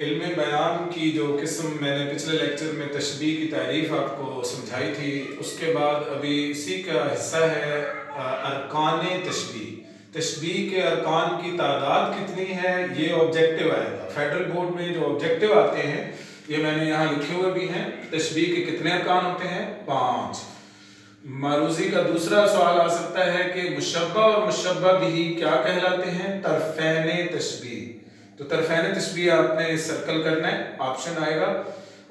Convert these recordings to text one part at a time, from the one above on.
इल्म बयान की जो किस्म मैंने पिछले लेक्चर में तशबीह की तारीफ आपको समझाई थी, उसके बाद अभी इसी का हिस्सा है अरकान तशबीह। तशबीह के अरकान की तादाद कितनी है ये ऑब्जेक्टिव आएगा। फेडरल बोर्ड में जो ऑब्जेक्टिव आते हैं ये मैंने यहाँ लिखे हुए भी हैं। तशबीह के कितने अरकान होते हैं? 5। मारूजी का दूसरा सवाल आ सकता है कि मुशब्बा और मुशब्बा बिही क्या कहलाते हैं? तरफ़ैन तशबीह। तो तरफ़ैन तशबीह आपने सर्कल करना है, ऑप्शन आएगा।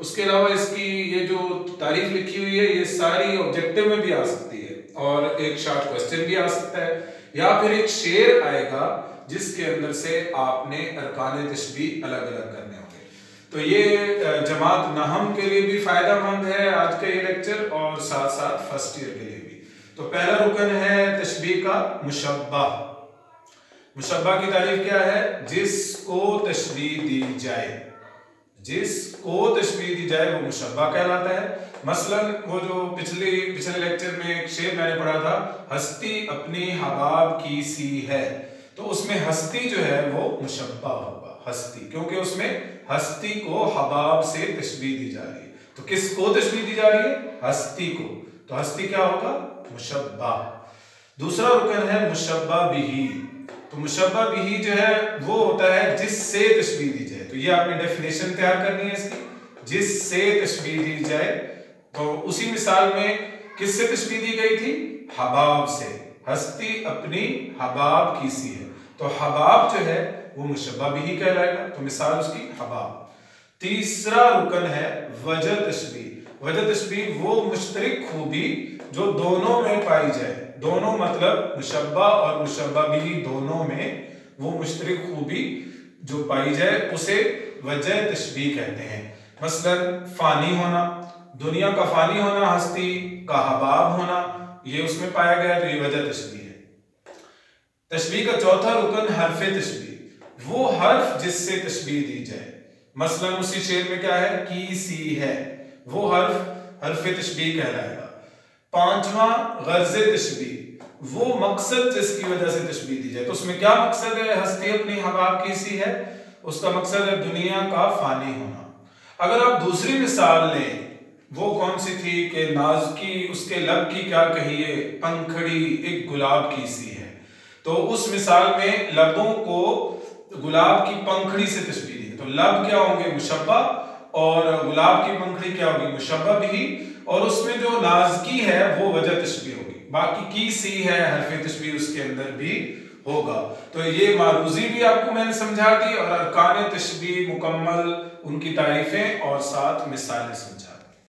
उसके अलावा इसकी ये जो तारीफ लिखी हुई है ये सारी ऑब्जेक्टिव में भी आ सकती है और एक शॉर्ट क्वेश्चन भी आ सकता है, या फिर एक शेर आएगा जिसके अंदर से आपने अरकान तशबीह अलग अलग करने होंगे। तो ये जमात नहम के लिए भी फायदेमंद है आज का ये लेक्चर, और साथ साथ फर्स्ट ईयर के लिए भी। तो पहला रुकन है तशबीह का मुशब्बा। मुशब्बा की तारीफ क्या है? जिसको तशबीह दी जाए, जिसको तशबीह दी जाए वो मुशब्बा कहलाता है। मसलन वो जो पिछले लेक्चर में एक शेर मैंने पढ़ा था, हस्ती अपनी हबाब की सी है, तो उसमें हस्ती जो है वो मुशब्बा होगा। हस्ती, क्योंकि उसमें हस्ती को हबाब से तशबीह दी जा रही है। तो किसको तशबीह दी जा रही है? हस्ती को। तो हस्ती क्या होगा? मुशब्बा। दूसरा रुकन है मुशब्बा बिही। तो मुशब्बा बिही जो है वो होता है जिससे तशबीह दी जाए। तो ये आपने डेफिनेशन तैयार करनी है इसकी, जिससे तशबीह दी जाए। तो उसी मिसाल में किससे तशबीह दी गई थी? हबाब से। हस्ती अपनी हबाब की सी है, तो हबाब जो है वो मुशब्बा बिही कहलाएगा। तो मिसाल उसकी हबाब। तीसरा रुकन है वजह तशबीह। वजह तशबीह वो मुश्तरक खूबी जो दोनों में पाई जाए। दोनों मतलब मुशब्बा और मुशब्बा बिही दोनों में वो मुश्तरक खूबी जो पाई जाए उसे वजह तशबीह कहते हैं। मसलन फानी होना, दुनिया का फानी होना, हस्ती का हबाब होना, ये उसमें पाया गया, तो ये वजह तशबीह है। तशबीह का चौथा रुकन हर्फ तशबीह। वो हर्फ जिससे तशबीह दी जाए। मसलन उसी शेर में क्या है? की सी है, वो हर्फ तशबीह कहलाएगा। पांचवा गर्ज तशबीह, वो मकसद जिसकी वजह से तशबीह दी जाए। तो उसमें क्या मकसद है? हस्ती अपनी हबाब की सी है, उसका मकसद है दुनिया का फानी होना। अगर आप दूसरी मिसाल लें, वो कौन सी थी कि नाज़की उसके लब की क्या कहिए, पंखड़ी एक गुलाब की सी है। तो उस मिसाल में लबों को गुलाब की पंखड़ी से तशबीह दी। तो लब क्या होंगे? मुशब्बा, और गुलाब की पंखड़ी क्या होगी? मुशब्बा बिही, और उसमें जो नाज़की है वो वजह तशबीह होगी। बाकी की सी है हर्फ तशबीह उसके अंदर भी होगा। तो ये मारूजी भी आपको मैंने समझा दी, और अरकान तशबीह मुकम्मल उनकी तारीफें और साथ मिसालें समझा।